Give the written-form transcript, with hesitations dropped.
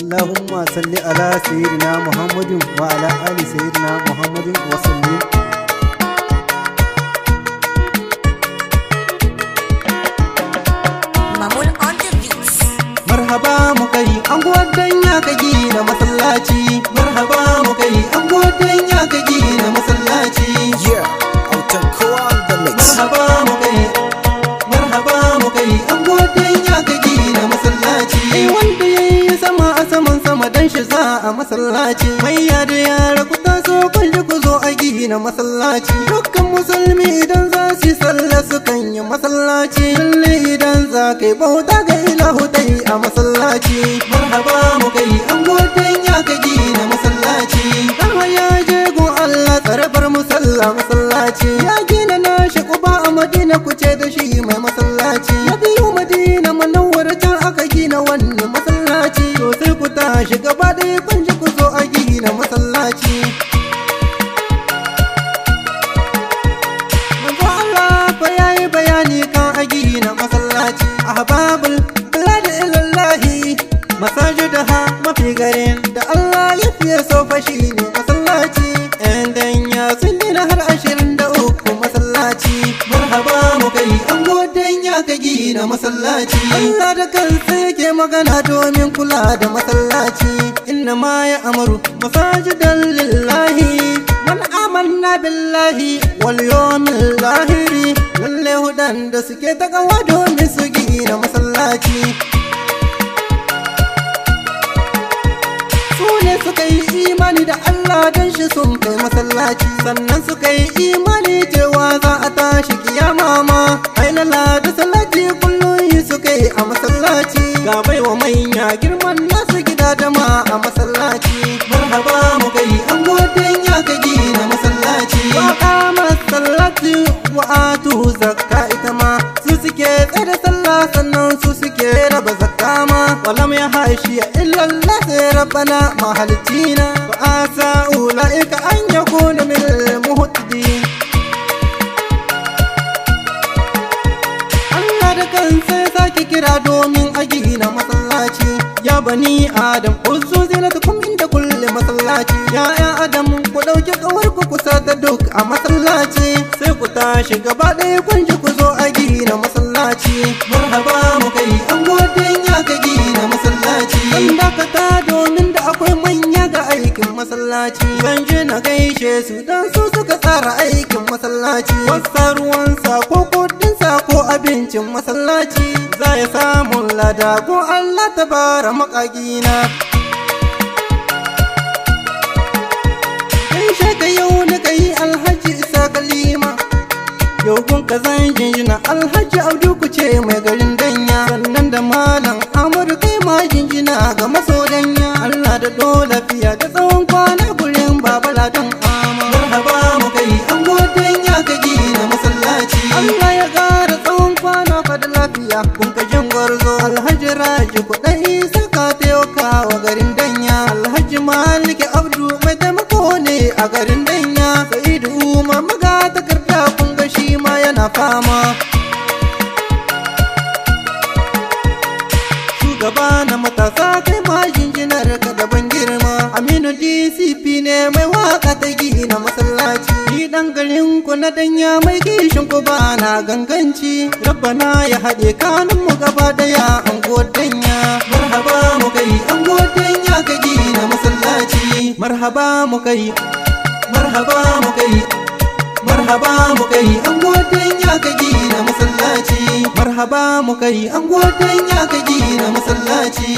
اللهم صل على سيدنا محمد وعلى آل سيدنا محمد وسلم. Marhaba mu kai an gwadan ya ka gina masallaci. Marhaba mu kai an gwadan ya ka gina masallaci. Yeah, autan kowa da mix. Marhaba mu kai an gwadan ya ka gina masallaci. Ai wanda yayi sama a saman sama dan shi za a masallaci. Mai yada yara ku taso kun ji ku zo a gina masallaci. Dukkan musulmi idan za su yi sallah su kan yi masallaci. Lalle idan za ka yi bauta ga ilahu dai a masallaci. Marhaba mu kai an gwadan ya ka gina masallaci. Kama ya je gun Allah tsarabar musalla masallaci. Ya gina nashi Quba a Madina kuce da shi mai masallaci. Ya biyu Madina Munawwara can aka gina wannan masallaci. To sai ku tashi gaba ɗaya kun ji ku zo a gina masallaci. Manzo Allah fa yayi bayani kan a gina masallaci. Ahbabul bilad ilallahi masajidaha mafi garin da Allah ya fiye so fa shine masallaci. Yan danya sun gina har 23 masallaci. Marhaba mu kai an godan ya ka gina masallaci. Allah da kansa yake magana domin kula da masallaci. Inna ma ya amuru masajidan lillahi man amanna billahi wal yawmil akhir. Lalle hudan da suke takawa domin su gina masallaci. Sune suka yi imani da Allah don shi sun kai masallaci. Sannan suka yi imani cewa za a tashi kiyama ma. Ailala da salati kullum yi suka yi a masallaci. Ga baiwa manya girman nasu gida da ma a masallaci. Marhaba mu kai an godan ya ka gina masallaci. Wa qama sallati wa atu zakka ita ma. Su suke tsaye da sallah sannan su suke raba zakka ma. Walam ya hashiya illa Allah sai rabbana mahalicina. Fa asa ulaika an yakuna min al-muhtadin. Allah da kansa ya sake kira domin a gina masallaci. Ya bani Adam uzu zinatukum inda kulli masallaci. Ya Adam ku dauki kawar ku kusa da duk a masallaci. Sai ku tashi gaba ɗaya kun ji ku zo a gina masallaci. Marhaba mu kai an godan ya ka gina masallaci. An dakata domin da akwai manya ga aikin masallaci. Zan je na gaishe su dan su suka tsara aikin masallaci. Wasa ruwan sa ko kudin sa ko abincin masallaci. Za ya samu lada ko Allah ta bara makagina. Gaishe ka yau na kai Alhaji Isa Kalima. Yau kun ka zan jinjina Alhaji Abdu ku ce mai garin danya. Sannan da Malam Amadu kai ma jinjina ga masodanya. Allah da dole lafiya da tsawon kwana gurin Baba Ladan Ama. Marhaba mu kai an godan ya ka gina masallaci. Allah ya ƙara tsawon kwana fa da lafiya. Kun ka jin gwarzo Alhaji Raji ku dai saka taimaka wa garin danya. Alhaji Maliki Abdu mai taimako ne a garin danya. Sa'idu Umar maga takarda kun ga shi ma yana fama. Shugaba na matasa kai ma jinjinar ka daban girma. Aminu DCP ne mai waka ta gina masallaci. Ni dan garin ku na danya mai kishin ku ba na ganganci. Rabbana ya haɗe kanun mu gaba daya an godanya. Marhaba mu kai an godanya ka gina masallaci. Marhaba mu kai, marhaba mu kai, marhaba mu kai an godan ya ka gina masallaci. Marhaba mu kai an godan ya ka gina masallaci.